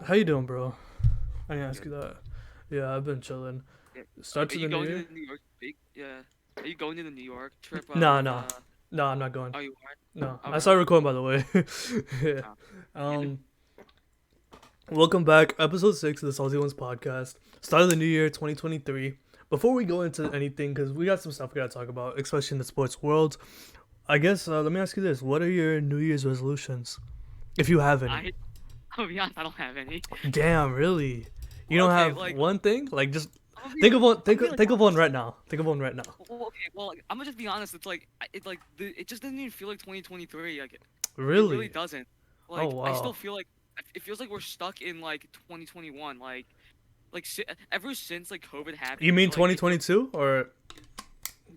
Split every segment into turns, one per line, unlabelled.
How you doing, bro? I didn't ask
Good.
you that. Yeah, I've been chilling.
Yeah.
Start
Are
to
you
the new
going to
year?
the New York big? Yeah. Are you going to the New York trip?
Nah,
With
nah, nah. I'm not going.
Oh, you are?
No,
Oh,
I started
really?
recording by the way. Yeah.
Oh. Yeah.
Um, Welcome back, episode 6 of the Salty Ones podcast. Start of the new year, 2023. Before we go into anything, because we got some stuff we gotta talk about, especially in the sports world. I guess let me ask you this: what are your New Year's resolutions, if you have any?
I. I'll be honest. I don't have any.
Damn, really? You don't
Okay.
have
Like
one thing? Like just
I'm gonna be.
think of one.
I'm
Think
gonna be
of,
like
think of one
honest.
right now. Think of one right now.
Well, okay. Well, like, I'm gonna just be honest. It's like it just doesn't even feel like 2023. Like it really
Really?
doesn't.
Oh
Like I still
wow.
feel like it feels like we're stuck in like 2021. Ever since like COVID
You
happened,
mean
like it feels.
2022 or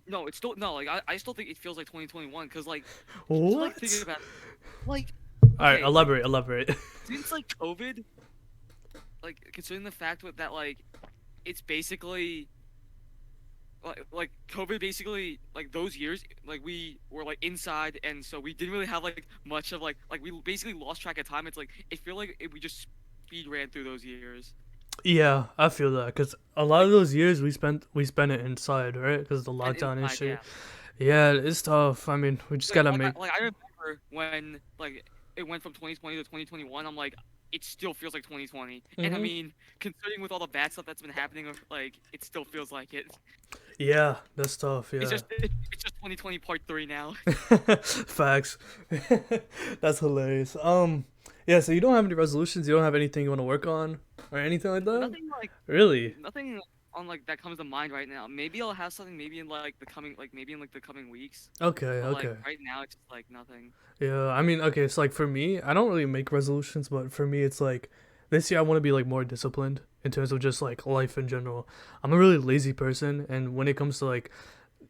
No, it's still no. Like I still think it feels like 2021 because just like thinking
what?
about it, like
All right,
okay,
elaborate, elaborate.
since like COVID, like considering the fact that like it's basically like COVID basically like those years like we were like inside and so we didn't really have like much of like we basically lost track of time. It's like it feel like we just speed ran through those years.
Yeah, I feel that because a lot
Like
of those years we spent it inside, right? Because the
and
lockdown and
inside,
shit.
yeah.
Yeah, it's tough. I mean, we just gotta make.
I remember when like it went from 2020 to 2021. I'm like, it still feels like 2020. And I
Hmm.
mean, considering with all the bad stuff that's been happening, like it still feels like it.
Yeah, that's tough.
It's
Yeah,
just it's just 2020 part three now.
facts. That's hilarious. Yeah. So you don't have any resolutions. You don't have anything you want to work on or anything like that.
Nothing like
Really?
nothing on like that comes to mind right now. Maybe I'll have something maybe in like the coming like maybe in like the coming weeks.
Okay.
But like
Okay.
right now it's just like nothing.
Yeah, I mean, okay, it's like for me, I don't really make resolutions, but for me, it's like this year I want to be like more disciplined in terms of just like life in general. I'm a really lazy person, and when it comes to like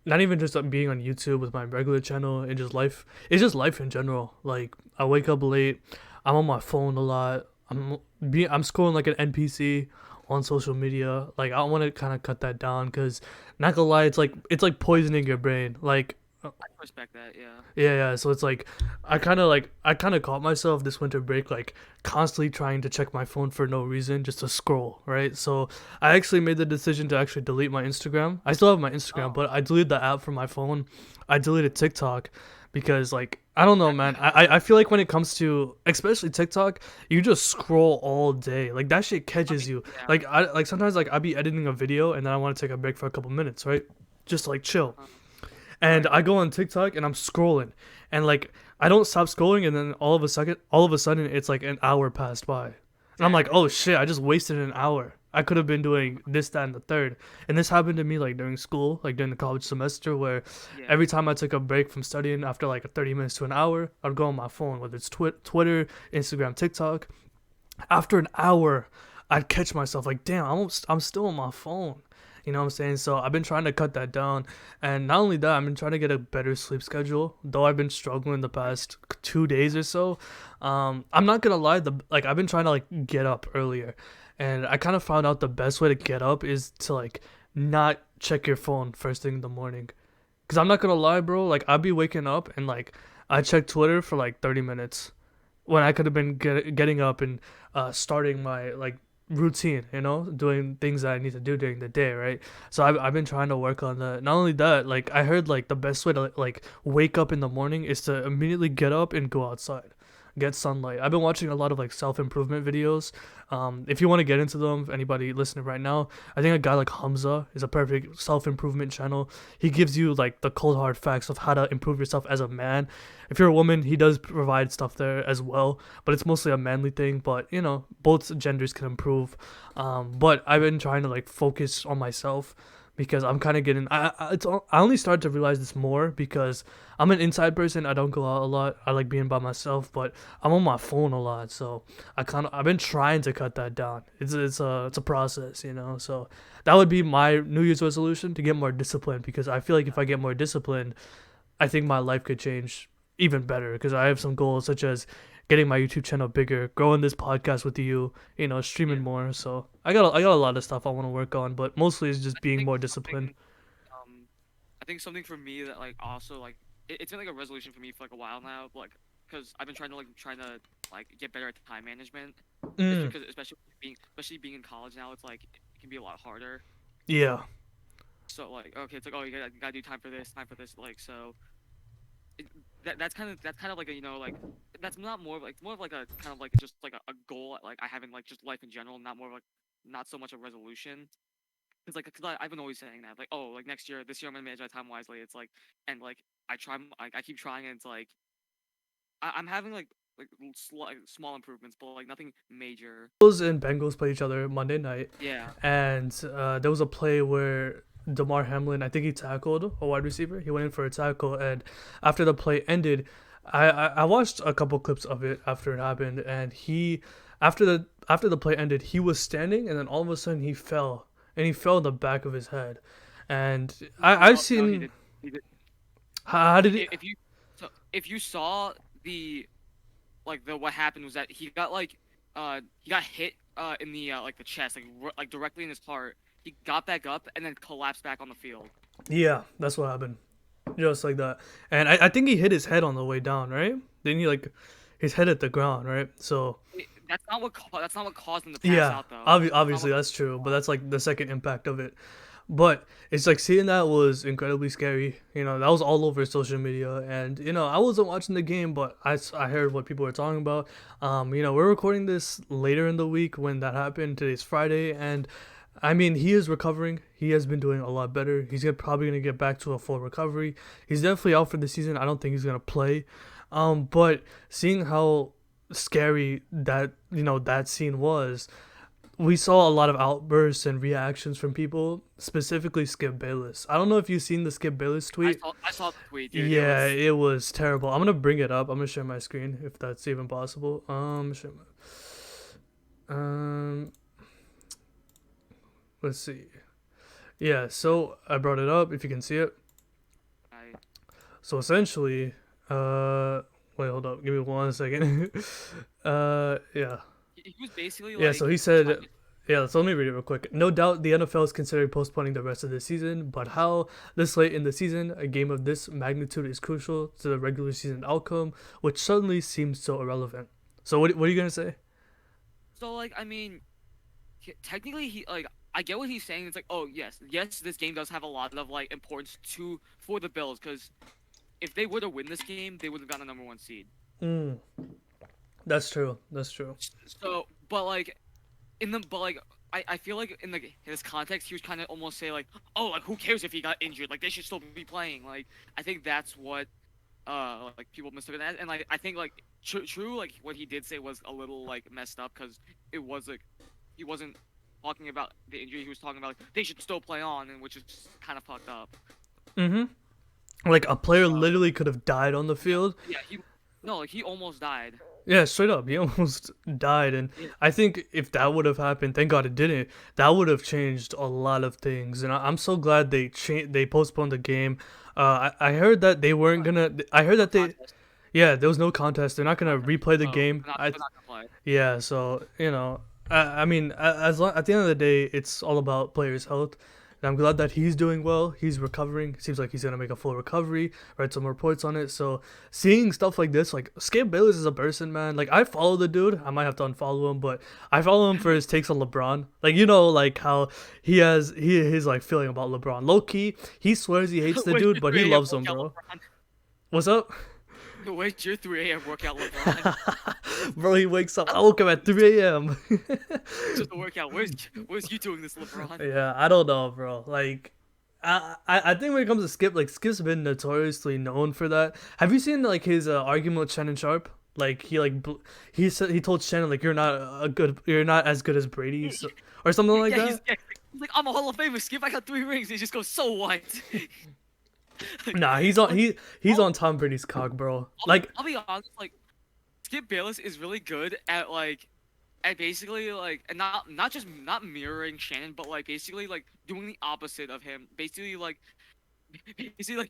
not even just being on YouTube with my regular channel and just life, it's just life in general. Like I wake up late, I'm on my phone a lot. I'm scrolling like an NPC on social media. Like I want to kind of cut that down because not gonna lie, it's like poisoning your brain. Like
I can respect that, yeah.
yeah, yeah. So it's like I kind of caught myself this winter break like constantly trying to check my phone for no reason just to scroll, right? So I actually made the decision to actually delete my Instagram. I still have my Instagram,
Oh,
but I deleted the app from my phone. I deleted TikTok because like I don't know,
that
man.
yeah.
I feel like when it comes to especially TikTok, you just scroll all day. Like that shit
I
catches
mean,
you.
yeah.
Like sometimes like I be editing a video and then I want to take a break for a couple minutes, right? Just like chill,
Uh,
and
right.
I go on TikTok and I'm scrolling, and like I don't stop scrolling, and then all of a sudden, it's like an hour passed by, and I'm like, oh
Exactly.
shit, I just wasted an hour. I could have been doing this, that, and the third. And this happened to me like during school, like during the college semester, where
Yeah.
every time I took a break from studying after like 30 minutes to an hour, I'd go on my phone, whether it's Twitter, Instagram, TikTok. After an hour, I'd catch myself like, damn, I'm still on my phone. You know what I'm saying? So I've been trying to cut that down, and not only that, I've been trying to get a better sleep schedule. Though I've been struggling the
Right.
past 2 days or so. I'm not gonna lie, the like I've been trying to like get up earlier, and I kind of found out the best way to get up is to like not check your phone first thing in the morning. Cause I'm not gonna lie, bro. Like I'd be waking up and like I check Twitter for like 30 minutes when I could have been getting up and starting my like routine, doing things that I need to do during the day, right? So I've been trying to work on that. Not only that, like I heard like the best way to like wake up in the morning is to immediately get up and go outside, get sunlight. I've been watching a lot of like self improvement videos. If you want to get into them, if anybody listening right now, I think a guy like Hamza is a perfect self improvement channel. He gives you like the cold hard facts of how to improve yourself as a man. If you're a woman, he does provide stuff there as well, but it's mostly a manly thing. But both genders can improve. But I've been trying to like focus on myself because I'm kind of getting. I only started to realize this more because I'm an inside person. I don't go out a lot. I like being by myself, but I'm on my phone a lot. So I've been trying to cut that down. It's a process, So that would be my New Year's resolution to get more disciplined because I feel like if I get more disciplined, I think my life could change even better because I have some goals such as getting my YouTube channel bigger, growing this podcast with you, streaming
Yeah.
more. So I got a lot of stuff I want to work on, but mostly it's just
I
being
think
more disciplined.
something um I think something for me that like also like it's been like a resolution for me for like a while now, but like because I've been trying to get better at time management. It's
Mm,
because especially being in college now, it's like it can be a lot harder.
yeah.
So like okay, it's like oh you gotta do time for this like so it, that's kind of like a that's not more of like more of like a kind of like just like a goal like I have in like just life in general, not more of like not so much a resolution. Cause I've been always saying that like oh like this year I'm gonna manage my time wisely. It's like and like I keep trying and it's like I'm having like small improvements, but like nothing major.
Bills and Bengals play each other Monday night,
Yeah.
and there was a play where Damar Hamlin, I think he tackled a wide receiver. He went in for a tackle, and after the play ended, I watched a couple clips of it after it happened, and after the play ended, he was standing, and then all of a sudden he fell, and he fell in the back of his head, and I've
No, he
seen
did. He did.
how did he?
If you saw the what happened was that he got hit in the like the chest like directly in his heart. He got back up and then collapsed back on the field.
Yeah, that's what happened. Just like that. And I think he hit his head on the way down, right? Didn't he like his head at the ground, right? So
That's not what caused him to pass
yeah,
out though. That's not
obviously
what
that's true, but that's like the second impact of it. But it's like seeing that was incredibly scary. That was all over social media, and I wasn't watching the game, but I heard what people were talking about. We're recording this later in the week when that happened. Today's Friday, and I mean he is recovering. He has been doing a lot better. Probably gonna get back to a full recovery. He's definitely out for the season. I don't think he's gonna play. But seeing how scary that scene was, we saw a lot of outbursts and reactions from people, specifically Skip Bayless. I don't know if you've seen the Skip Bayless tweet.
I saw the tweet, dude. It
Yeah,
was
it was terrible. I'm gonna bring it up. I'm gonna share my screen if that's even possible. Um, let's see. Yeah, so I brought it up. If you can see it.
I
So essentially, wait, hold up. Give me 1 second. Yeah.
he was basically
Yeah,
like
so he said, yeah, so let me read it real quick. No doubt the NFL is considering postponing the rest of the season, but how this late in the season, a game of this magnitude is crucial to the regular season outcome, which suddenly seems so irrelevant. So what are you going to say?
so like I mean technically he like I get what he's saying. It's like oh yes this game does have a lot of like importance to for the Bills because if they were to win this game they would have gotten the number one seed.
Mm, that's true. That's true.
So but like but like I feel like in this context he was kind of almost say like oh like who cares if he got injured like they should still be playing like I think that's what like people mistook it as and like I think like true like what he did say was a little like messed up because it was like he wasn't talking about the injury he was talking about like they should still play on and which is kind of fucked up.
Mm-hmm. Like a player
Uh,
literally could have died on the
yeah,
field.
yeah he no like he almost died.
Yeah, straight up, he almost died, and
Yeah.
I think if that would have happened, thank God it didn't. That would have changed a lot of things, and I'm so glad they postponed the game. I heard that they weren't gonna. I heard
No
that they
contest.
yeah, there was no contest. They're not gonna
Contest.
replay the
Oh,
game.
they're not gonna play.
Yeah, so I mean, at the end of the day, it's all about players' health. And I'm glad that he's doing well. He's recovering. Seems like he's gonna make a full recovery. Read some reports on it. So seeing stuff like this, like Skip Bayless is a person, man. Like I follow the dude. I might have to unfollow him, but I follow him for his takes on LeBron. Like like how his like feeling about LeBron. Low key, he swears he hates the
Where's
dude,
your
but he
3 a.m.
loves him,
workout,
bro.
LeBron?
What's up?
Where's your 3 a.m. workout, LeBron?
Bro, he wakes up. I woke up at 3 a.m.
Just a workout. Where's you doing this, LeBron?
Yeah, I don't know, bro. Like, I think when it comes to Skip, like Skip's been notoriously known for that. Have you seen like his argument with Shannon Sharp? Like he said he told Shannon like you're not as good as Brady or something like that.
He's like I'm a Hall of Famer. Skip, I got 3 rings. And he just goes so what?
Nah, he's on Tom Brady's cock, bro. Like
I'll be honest. Like Skip Bayless is really good at basically like and not just not mirroring Shannon, but like basically like doing the opposite of him. Basically like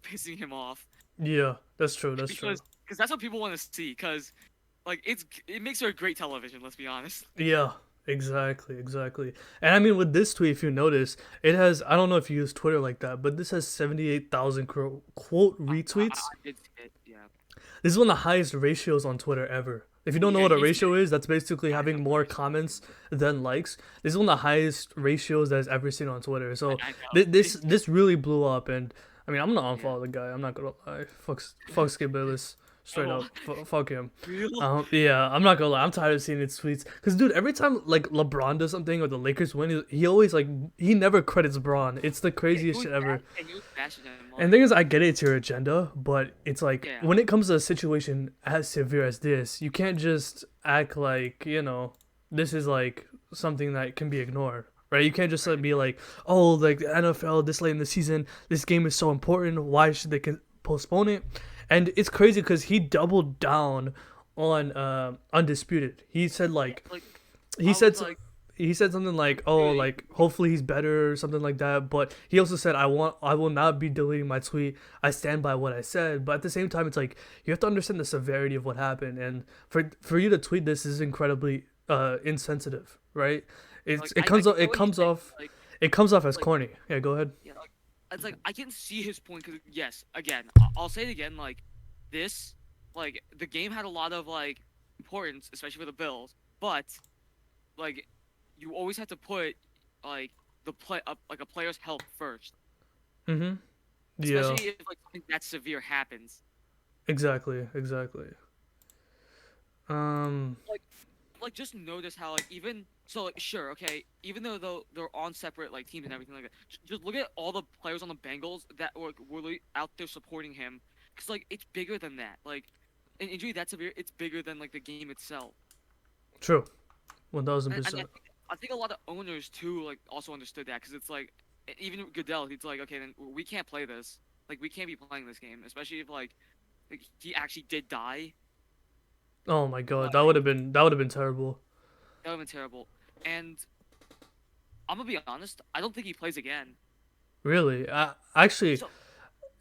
pissing him off
yeah, that's true. That's true.
because that's what people want to see. Because like it makes her a great television. Let's be honest.
Yeah, exactly. And I mean, with this tweet, if you notice, it has, I don't know if you use Twitter like that, but this has 78,000 quote
I
retweets.
did see it. Yeah.
This is one of the highest ratios on Twitter ever. If you
Oh
don't know
yeah,
what a
he's
ratio is, that's basically
I know
having
what
more
it is.
comments than likes. This is one of the highest ratios that I've ever seen on Twitter. So
I know.
this really blew up, and I mean I'm gonna
Yeah.
unfollow the guy. I'm not gonna lie. Fuck Skip Bayless. Straight
Oh,
up, fuck him.
real?
Yeah, I'm not gonna lie. I'm tired of seeing his tweets. Cause dude, every time like LeBron does something or the Lakers win, he always like he never credits Bron. It's the
Yeah,
craziest shit ever.
he was bashing him.
And the
Like,
thing is, I get it, it's your agenda, but it's like
yeah,
when it comes to a situation as severe as this, you can't just act like this is like something that can be ignored, right? You can't just like,
right.
be like, oh, like the NFL this late in the season, this game is so important. Why should they postpone it? And it's crazy because he doubled down on undisputed. He said
Yeah,
like
like
he
I
said
was
s-
like,
he said something like, "Oh,
really?
like hopefully he's better," or something like that. But he also said, I will not be deleting my tweet. I stand by what I said." But at the same time, it's like you have to understand the severity of what happened, and for you to tweet this is incredibly insensitive, right?
Like I
It
get what he's
comes
saying.
off as
Like
corny. Yeah, go ahead.
yeah, like it's like I can see his point because yes, again, I'll say it again. Like this, like the game had a lot of like importance, especially for the Bills. But like you always have to put like the play up like a player's health first,
Mhm. Yeah.
especially if like something that severe happens.
Exactly. Um.
Like just notice how like even so like sure okay even though they're on separate like teams and everything like that just look at all the players on the Bengals that were really out there supporting him because like it's bigger than that like an injury that severe it's bigger than like the game itself
True. One thousand
and
percent.
I think a lot of owners too like also understood that because it's like even Goodell he's like okay then we can't play this like we can't be playing this game especially if like he actually did die
Oh my god,
like
that would have been terrible.
that would have been terrible and I'm gonna be honest I don't think he plays again.
Really,
So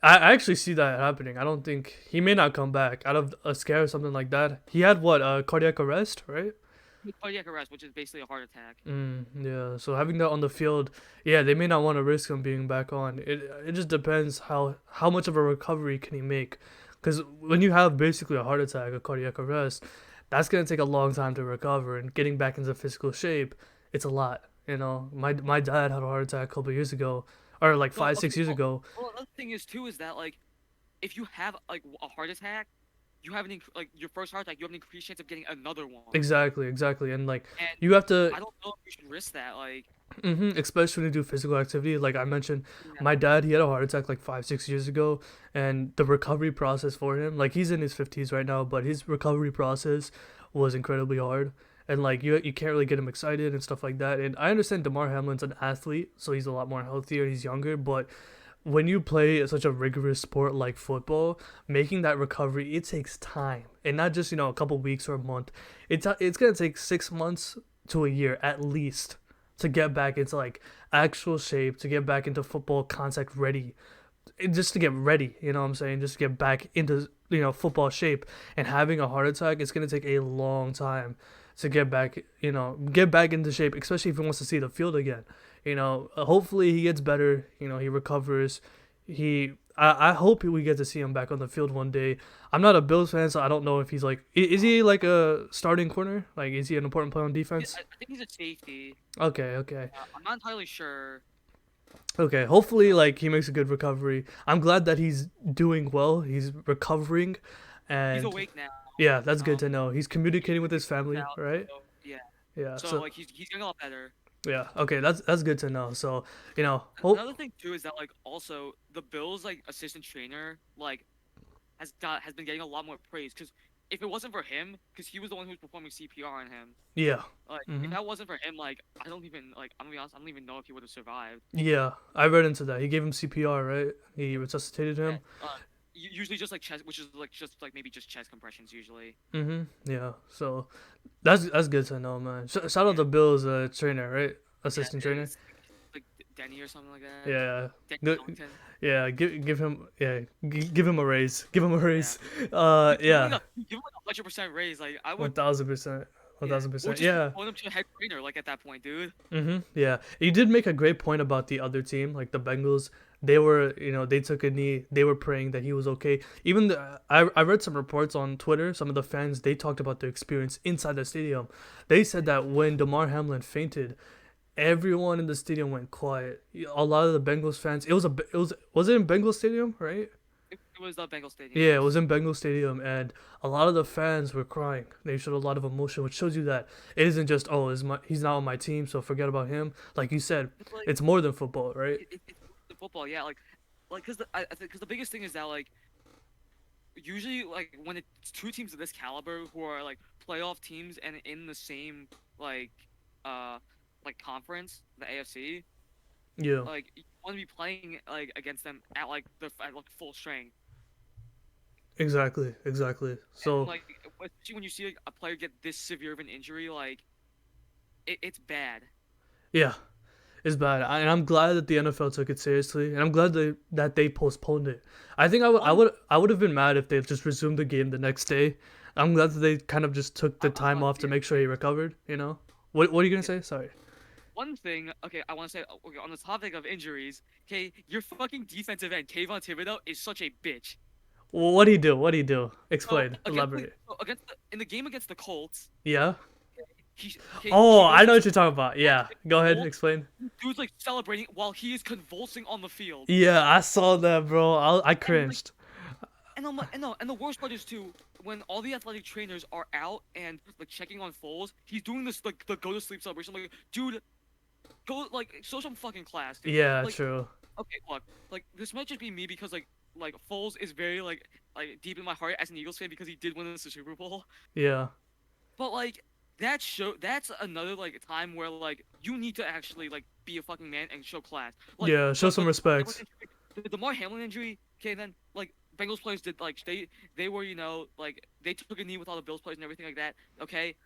I actually see that happening. I don't think he may not come back out of a scare or something like that. He had what, cardiac arrest, right?
cardiac arrest, which is basically a heart attack.
Yeah. So having that on the field, yeah, they may not want to risk him being back on. It just depends how much of a recovery can he make, because when you have basically a heart attack, a cardiac arrest, that's gonna take a long time to recover, and getting back into physical shape, it's a lot. My dad had a heart attack a couple years ago, or like
Well,
five
okay.
six years ago.
Well, another thing is too is that like if you have like a heart attack, you have like your first heart attack, you have an increased chance of getting another one.
Exactly, and like
And
you have to.
I don't know if you should risk that. Like,
Especially when you do physical activity. Like I mentioned,
yeah,
my dad, he had a heart attack like 5 6 years ago, and the recovery process for him, like he's in his 50s right now, but his recovery process was incredibly hard. And like you can't really get him excited and stuff like that. And I understand Damar Hamlin's an athlete, so he's a lot more healthier. He's younger, but when you play such a rigorous sport like football, making that recovery, it takes time, and not just a couple weeks or a month. It's gonna take 6 months to a year at least to get back into like actual shape, to get back into football contact ready, just to get ready. You know what I'm saying? Just to get back into football shape. And having a heart attack, it's gonna take a long time to get back. Get back into shape, especially if he wants to see the field again. Hopefully he gets better. He recovers. I hope we get to see him back on the field one day. I'm not a Bills fan, so I don't know if he's like, is he like a starting corner? Like, is he an important player on defense?
I think he's a safety.
Okay.
I'm not entirely sure.
Okay, hopefully,
Uh,
like he makes a good recovery. I'm glad that he's doing well. He's recovering,
he's
and
awake now.
yeah, that's good
Um,
to know. He's communicating with his family,
out,
right?
so, yeah.
Yeah.
So
So
like he's getting a lot better.
yeah, okay, that's good to know. So
Another thing too is that like also the Bills like assistant trainer like has been getting a lot more praise because if it wasn't for him because he was the one who was performing CPR on him
yeah,
like if
hmm
that wasn't for him like I don't even like I'm gonna be honest I don't even know if he would have survived.
yeah. I read into that. He gave him CPR, right? He resuscitated
Yeah.
him.
Usually just like chest which is like just like maybe just chest compressions usually.
Yeah. So that's good to know, man. Shout out
Yeah.
to Bill's trainer, right?
Yeah.
Assistant trainer.
It's like Denny or something like that.
Yeah.
Denny
Good.
Wellington.
Yeah. Give him give him a raise. Give him a
Yeah.
raise.
Give him
Yeah.
like a give him like 100% raise like I would
1000%. One
yeah
thousand
or
percent.
just
Yeah.
promote him to head trainer like at that point dude.
Yeah. You did make a great point about the other team, like the Bengals. they were, they took a knee. They were praying that he was okay. Even I read some reports on Twitter. Some of the fans, they talked about their experience inside the stadium. They said that when Damar Hamlin fainted, everyone in the stadium went quiet. A lot of the Bengals fans. Was it in Bengals Stadium, right?
It was the Bengal Stadium,
Yeah, it was
yes.
in Bengal Stadium, and a lot of the fans were crying. They showed a lot of emotion, which shows you that it isn't just, he's not on my team, so forget about him. Like you said,
It's like
it's more than football, right?
it's the football, yeah. Like because I think because the biggest thing is that like usually like when it's two teams of this caliber who are like playoff teams and in the same like uh conference, the AFC,
Yeah,
like you want to be playing like against them at like full strength.
exactly, exactly.
And
So
like especially when you see like, a player get this severe of an injury, like it's bad.
yeah, it's bad, and I'm glad that the NFL took it seriously, and I'm glad that they postponed it. I think
One,
I would have been mad if they just resumed the game the next day. I'm glad that they kind of just took the
I'm
time
glad
off to
yeah.
make sure he recovered. What are you gonna
Okay,
say? Sorry.
one thing, okay, I want to say okay, on the topic of injuries, okay, your fucking defensive end, Kayvon Thibodeau, is such a bitch.
Well, what do you do? What do you do?
So
Explain. Elaborate.
in the game against the Colts,
Yeah.
he
Oh,
goes
I
to
know
try
what you're talking about.
to
Yeah.
get
Go
the
ahead.
goal.
Explain.
Dude's like celebrating while he is convulsing on the field.
Yeah, I saw that, bro. I
And like
cringed.
and I'm like and no and the worst part is too when all the athletic trainers are out and like checking on Foles, he's doing this like the go to sleep celebration. I'm like, dude, go like show some fucking class, dude.
Yeah,
Like,
true.
okay, look, like this might just be me because like Foles is very like deep in my heart as an Eagles fan because he did win us the Super Bowl.
Yeah.
But like that's another like time where like you need to actually like be a fucking man and show class. Like
Yeah, show some respect.
The Damar Hamlin injury, okay, then like Bengals players did like they were like they took a knee with all the Bills players and everything like that. Okay,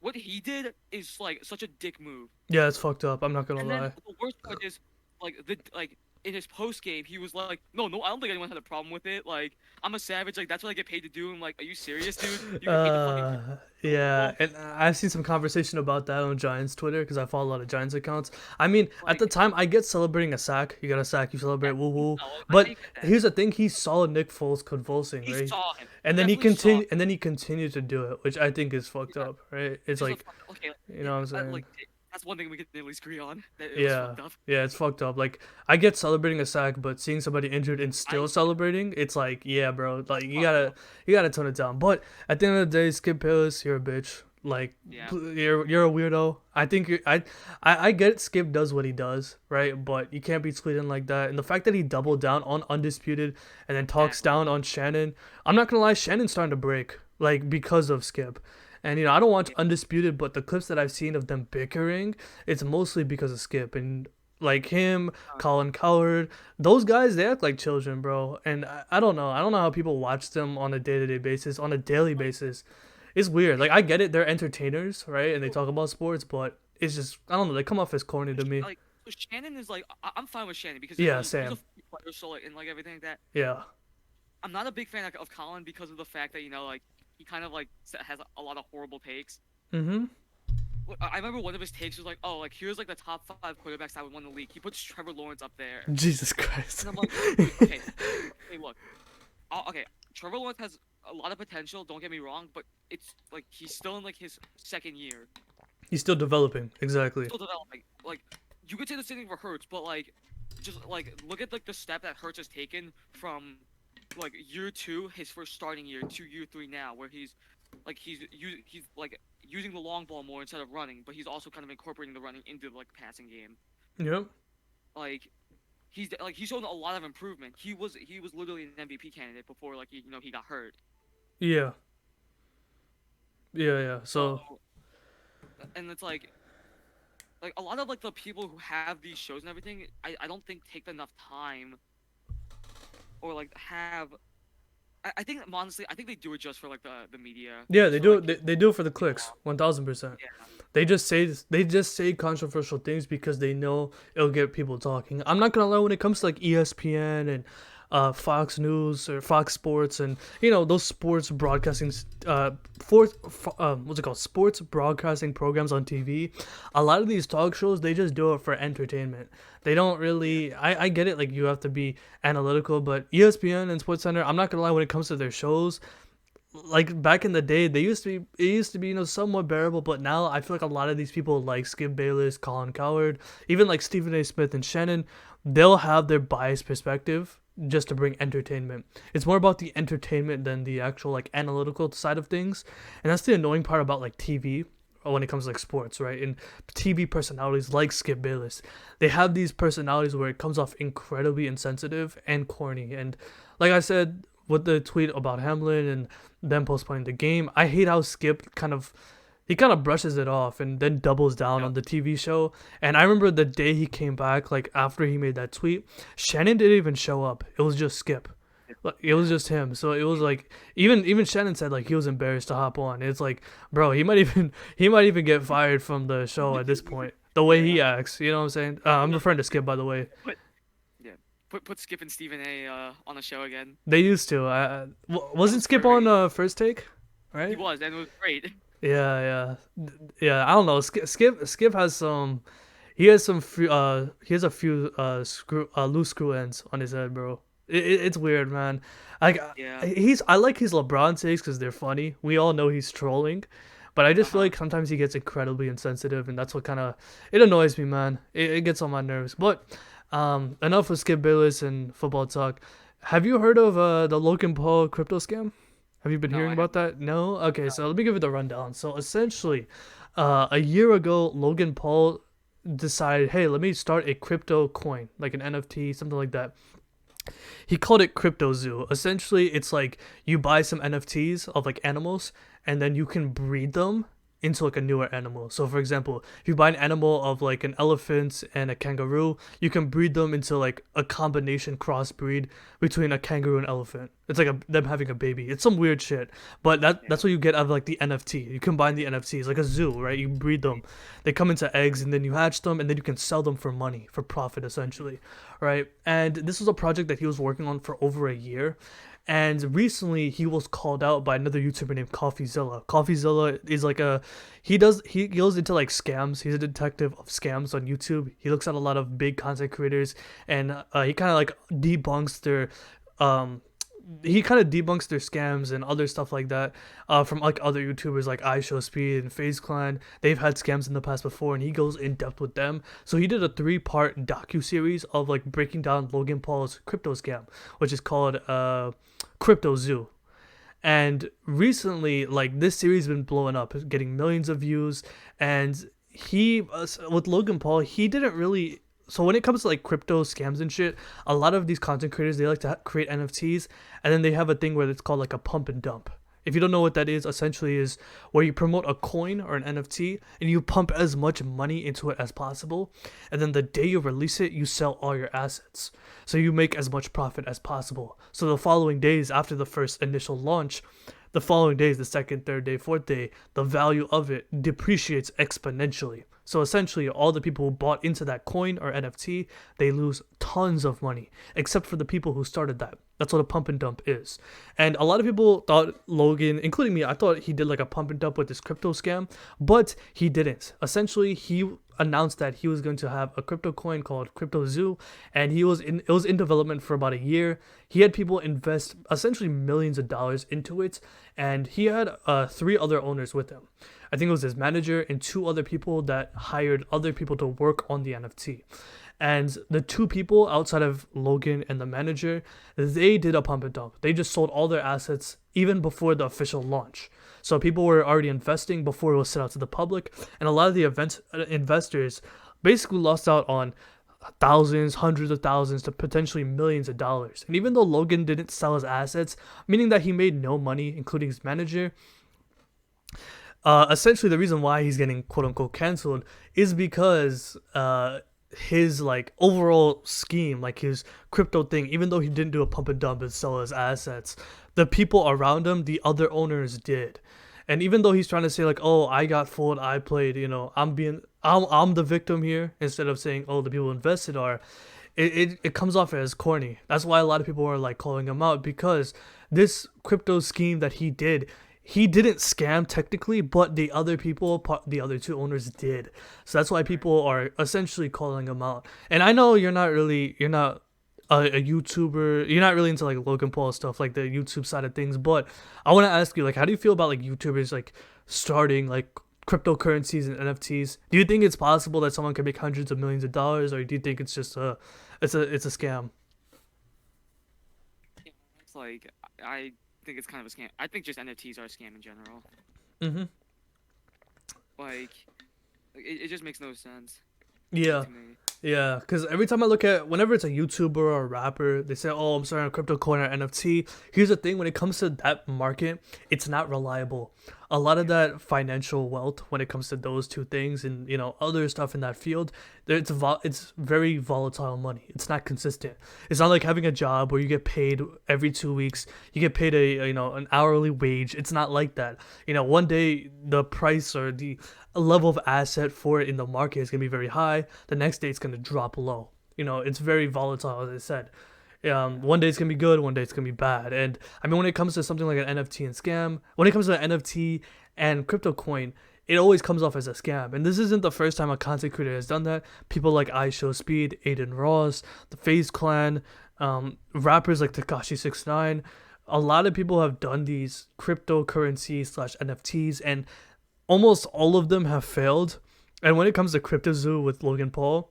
what he did is like such a dick move.
Yeah, it's fucked up. I'm not gonna
And then
lie.
the worst part is like in his post game he was like, no, I don't think anyone had a problem with it. Like I'm a savage. Like that's what I get paid to do. I'm like, are you serious, dude? You get paid to fucking
Yeah,
well,
and I've seen some conversation about that on Giants Twitter because I follow a lot of Giants accounts. I mean, at the
like
time, I get celebrating a sack. You got a sack, you celebrate,
yeah,
woo woo.
no, I
But
get that.
here's the thing: he saw Nick Foles convulsing,
He
right?
saw him. He
And then he
definitely saw him.
continued, and then he continued to do it, which I think is fucked
Yeah,
up, right? It's
it's a
like,
okay.
you know what I'm
Like
saying?
that's one thing we can at least agree on that it was
Yeah,
fucked up.
yeah, it's fucked up. Like I get celebrating a sack, but seeing somebody injured and
I
still celebrating, it's like, yeah, bro, like
That's fucked up.
you gotta tone it down. But at the end of the day, Skip Bayless, you're a bitch. Like
Yeah.
you're a weirdo. I think I get Skip does what he does, right? But you can't be tweeting like that. And the fact that he doubled down on Undisputed and then talks
Exactly.
down on Shannon, I'm not gonna lie, Shannon's starting to break, like because of Skip. And I don't watch
Yeah.
Undisputed, but the clips that I've seen of them bickering, it's mostly because of Skip and like him,
Uh,
Colin Cowherd, those guys they act like children, bro. And I don't know. I don't know how people watch them on a day-to-day basis, on a daily
like
basis. It's weird. Like
okay.
I get it, they're entertainers, right? And they
So,
talk about sports, but it's just I don't know. They come off as corny to me.
like so Shannon is like I'm fine with Shannon because
Yeah,
he's a
Sam.
player so like and like everything like that.
Yeah.
I'm not a big fan of Colin because of the fact that like he kind of like has a lot of horrible takes.
Mhm.
I remember one of his takes was like, "Oh, like here's like the top 5 quarterbacks that would win the league." He puts Trevor Lawrence up there,
Jesus Christ.
and I'm like, dude, okay, hey, look, okay, Trevor Lawrence has a lot of potential. Don't get me wrong, but it's like he's still in like his second year,
He's still developing. Exactly.
still developing. Like you could say the same thing for Hurts, but like just like look at like the step that Hurts has taken from like year two, his first starting year, to year three now, where he's like using the long ball more instead of running, but he's also kind of incorporating the running into like passing game.
Yep.
Like he's shown a lot of improvement. He was literally an MVP candidate before like he got hurt.
Yeah. Yeah, yeah. So,
So and it's like a lot of like the people who have these shows and everything, I don't think take enough time or like have. I think honestly, I think they do it just for like the media,
yeah,
just
they
so
do
like
it they do it for the
people
clicks. 1000%.
yeah.
They just say controversial things because they know it'll get people talking. I'm not gonna lie, when it comes to like ESPN and Fox News or Fox Sports, and those sports broadcasting, what's it called, sports broadcasting programs on TV. A lot of these talk shows, they just do it for entertainment. They don't
Yeah.
really. I get it, like you have to be analytical, but ESPN and Sports Center, I'm not gonna lie, when it comes to their shows, like back in the day, it used to be somewhat bearable, but now I feel like a lot of these people like Skip Bayless, Colin Coward, even like Stephen A. Smith and Shannon, they'll have their biased perspective just to bring entertainment. It's more about the entertainment than the actual like analytical side of things, and that's the annoying part about like TV when it comes to like sports, right? And TV personalities like Skip Bayless, they have these personalities where it comes off incredibly insensitive and corny. And like I said, with the tweet about Hamlin and them postponing the game, I hate how Skip kind of brushes it off and then doubles down
Yeah.
on the TV show. And I remember the day he came back, like after he made that tweet, Shannon didn't even show up. It was just Skip. Like, it was
Yeah.
just him. So it was like even Shannon said like he was embarrassed to hop on. It's like, bro, he might even get fired from the show at this point. The way he
Yeah.
acts, you know what I'm saying? I'm
Look,
referring to Skip, by the way.
put yeah, put Skip and Stephen A. On the show again.
They used to.
That
Wasn't
was
Skip on
great.
First Take,
He
right?
was, and it was great.
Yeah, yeah. I don't know. Skip has some. He has a few loose screw ends on his head, bro. It's weird, man. Like
Yeah.
I like his LeBron takes because they're funny. We all know he's trolling, but I
Uh
just feel
huh.
like sometimes he gets incredibly insensitive, and that's what kind of it annoys me, man. It gets on my nerves. But enough with Skip Bayless and football talk. Have you heard of the Logan Paul crypto scam? Have you been
No,
hearing
I
about
haven't.
that? No? Okay,
No.
so let me give you the rundown. So essentially, a year ago, Logan Paul decided, hey, let me start a crypto coin, like an NFT, something like that. He called it Crypto Zoo. Essentially, it's like you buy some NFTs of like animals, and then you can breed them into like a newer animal. So for example, if you buy an animal of like an elephant and a kangaroo, you can breed them into like a combination crossbreed between a kangaroo and elephant. It's like them having a baby. It's some weird shit. But
Yeah.
that's what you get out of like the NFT. You combine the NFTs like a zoo, right? You breed them. They come into eggs and then you hatch them and then you can sell them for money, for profit essentially, right? And this was a project that he was working on for over a year. And recently he was called out by another YouTuber named CoffeeZilla. CoffeeZilla is like he goes into like scams. He's a detective of scams on YouTube. He looks at a lot of big content creators and he kind of like debunks their um scams and other stuff like that from like other YouTubers like iShowSpeed and FaZe Clan. They've had scams in the past before, and he goes in depth with them. So he did a 3-part docu series of like breaking down Logan Paul's crypto scam, which is called Crypto Zoo. And recently, like this series has been blowing up, getting millions of views. And with Logan Paul, he didn't really. So when it comes to like crypto scams and shit, a lot of these content creators, they like to create NFTs, and then they have a thing where it's called like a pump and dump. If you don't know what that is, essentially is where you promote a coin or an NFT and you pump as much money into it as possible, and then the day you release it, you sell all your assets. So you make as much profit as possible. So the following days after the first initial launch, the following days, the second, third day, fourth day, the value of it depreciates exponentially. So essentially, all the people who bought into that coin or NFT, they lose tons of money, except for the people who started that. That's what a pump and dump is. And a lot of people thought Logan, including me, I thought he did like a pump and dump with this crypto scam, but he didn't. Essentially, he announced that he was going to have a crypto coin called Crypto Zoo, and it was in development for about a year. He had people invest essentially millions of dollars into it, and he had 3 other owners with him. I think it was his manager and 2 other people that hired other people to work on the NFT. And the 2 people outside of Logan and the manager, they did a pump and dump. They just sold all their assets even before the official launch. So people were already investing before it was set out to the public, and a lot of the investors basically lost out on thousands, hundreds of thousands, to potentially millions of dollars. And even though Logan didn't sell his assets, meaning that he made no money, including his manager, essentially the reason why he's getting quote unquote canceled is because his like overall scheme, like his crypto thing, even though he didn't do a pump and dump and sell his assets, the people around him, the other owners did. And even though he's trying to say like, oh, I got fooled, I played, I'm the victim here, instead of saying, oh, the people invested are, it comes off as corny. That's why a lot of people are like calling him out, because this crypto scheme that he didn't scam technically, but the other people, the other two owners did. So that's why people are essentially calling him out. And I know you're not a YouTuber, you're not really into like Logan Paul stuff, like the YouTube side of things. But I want to ask you, like, how do you feel about like YouTubers like starting like cryptocurrencies and NFTs? Do you think it's possible that someone can make hundreds of millions of dollars, or do you think it's just it's a scam?
Yeah, it's like I think it's kind of a scam. I think just NFTs are a scam in general.
Mm-hmm.
Like, it just makes no sense
Yeah.
to me.
Yeah, because every time I look at, whenever it's a YouTuber or a rapper, they say, "Oh, I'm starting a crypto coin or NFT." Here's the thing: when it comes to that market, it's not reliable. A lot of that financial wealth, when it comes to those two things, and other stuff in that field, it's very volatile money. It's not consistent. It's not like having a job where you get paid every 2 weeks. You get paid an hourly wage. It's not like that. One day the price or the level of asset for it in the market is gonna be very high. The next day it's gonna drop low. It's very volatile, as I said. One day it's gonna be good, one day it's gonna be bad. And I mean, when it comes to something like an NFT and scam, when it comes to an NFT and crypto coin, it always comes off as a scam. And this isn't the first time a content creator has done that. People like I Show Speed, Aiden Ross, the FaZe Clan, rappers like Takashi 69. A lot of people have done these cryptocurrencies slash NFTs, and almost all of them have failed. And when it comes to CryptoZoo with Logan Paul,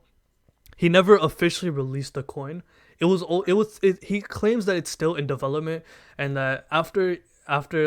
he never officially released the coin. He claims that it's still in development, and that after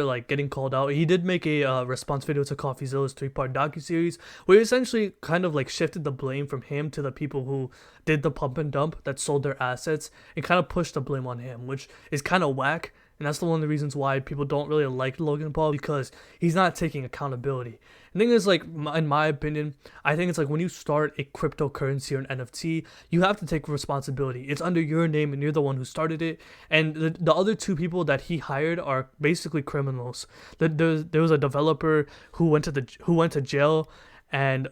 like getting called out, he did make a response video to CoffeeZilla's 3-part docuseries, where he essentially kind of like shifted the blame from him to the people who did the pump and dump that sold their assets, and kind of pushed the blame on him, which is kind of whack. And that's one of the reasons why people don't really like Logan Paul, because he's not taking accountability. The thing is, like, in my opinion, I think it's like when you start a cryptocurrency or an NFT, you have to take responsibility. It's under your name and you're the one who started it. And the other two people that he hired are basically criminals. There was a developer who went to jail, and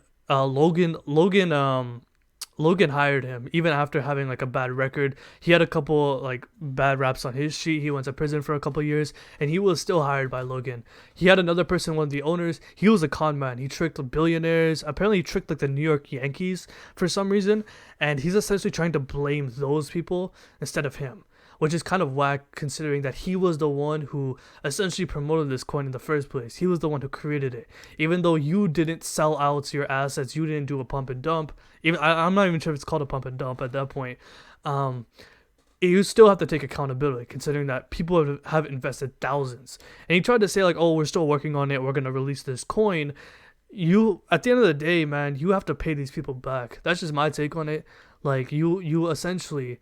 Logan hired him even after having like a bad record. He had a couple like bad raps on his sheet. He went to prison for a couple years, and he was still hired by Logan. He had another person, one of the owners. He was a con man. He tricked billionaires. Apparently, he tricked like the New York Yankees for some reason, and he's essentially trying to blame those people instead of him, which is kind of whack considering that he was the one who essentially promoted this coin in the first place. He was the one who created it. Even though you didn't sell out your assets, you didn't do a pump and dump. I'm not even sure if it's called a pump and dump at that point. You still have to take accountability, considering that people have invested thousands. And he tried to say like, "Oh, we're still working on it. We're gonna release this coin." At the end of the day, man, you have to pay these people back. That's just my take on it. Like you essentially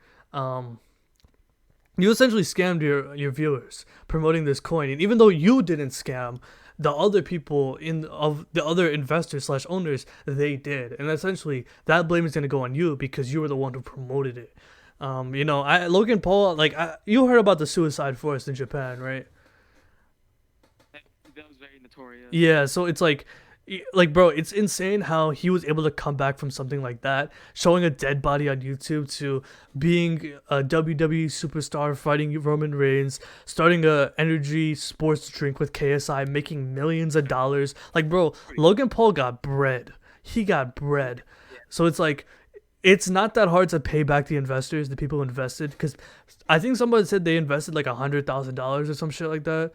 scammed your viewers promoting this coin, and even though you didn't scam, the other people of the other investors slash owners, they did, and essentially that blame is gonna go on you because you were the one who promoted it. Logan Paul, you heard about the suicide forest in Japan, right?
That was very notorious.
Yeah, so it's like bro, it's insane how he was able to come back from something like that, showing a dead body on YouTube, to being a WWE superstar, fighting Roman Reigns, starting a energy sports drink with KSI, making millions of dollars. Like, bro, Logan Paul got bread. He got bread. So it's like, it's not that hard to pay back the investors, the people who invested, because I think somebody said they invested like $100,000 or some shit like that.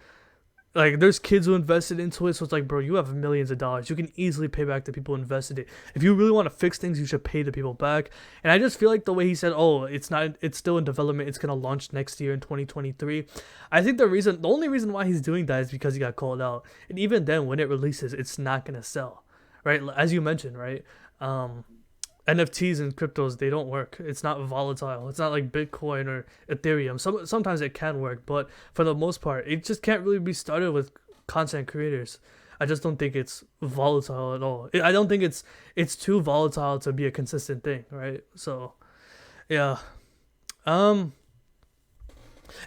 Like, there's kids who invested into it, so it's like, bro, you have millions of dollars. You can easily pay back the people who invested it. If you really want to fix things, you should pay the people back. And I just feel like the way he said, "Oh, it's still in development. It's gonna launch next year in 2023." I think the only reason why he's doing that is because he got called out. And even then, when it releases, it's not gonna sell, right? As you mentioned, right? NFTs and cryptos, they don't work. It's not volatile. It's not like Bitcoin or Ethereum. Sometimes it can work, but for the most part, it just can't really be started with content creators. I just don't think it's volatile at all. I don't think it's too volatile to be a consistent thing, right? So, yeah.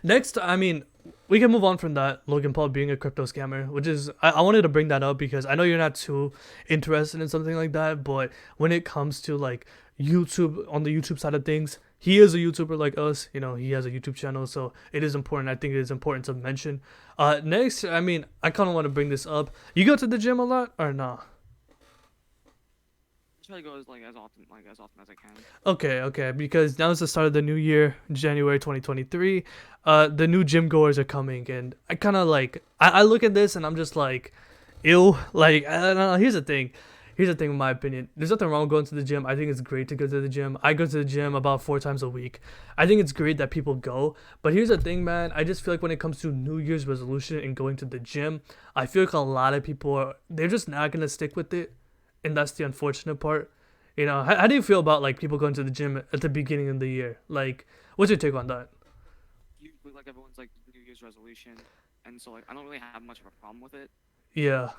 Next, I mean, we can move on from that, Logan Paul being a crypto scammer, which is, I wanted to bring that up because I know you're not too interested in something like that, but when it comes to like YouTube, on the YouTube side of things, he is a YouTuber like us. You know, he has a YouTube channel, so it is important. I think it is important to mention. Next, I mean, I kind of want to bring this up. You go to the gym a lot or not?
I try to go as often as I can.
Okay, okay, because now is the start of the new year, January 2023. The new gym goers are coming, and I kind of like, I look at this and I'm just like, ew. Like, I don't know. Here's the thing. Here's the thing, in my opinion. There's nothing wrong with going to the gym. I think it's great to go to the gym. I go to the gym about 4 times a week. I think it's great that people go. But here's the thing, man. I just feel like when it comes to New Year's resolution and going to the gym, I feel like a lot of people are, they're just not going to stick with it. And that's the unfortunate part. You know, how do you feel about like people going to the gym at the beginning of the year? Like, what's your take on that?
Usually, like everyone's like New Year's resolution, and so like I don't really have much of a problem with it.
Yeah.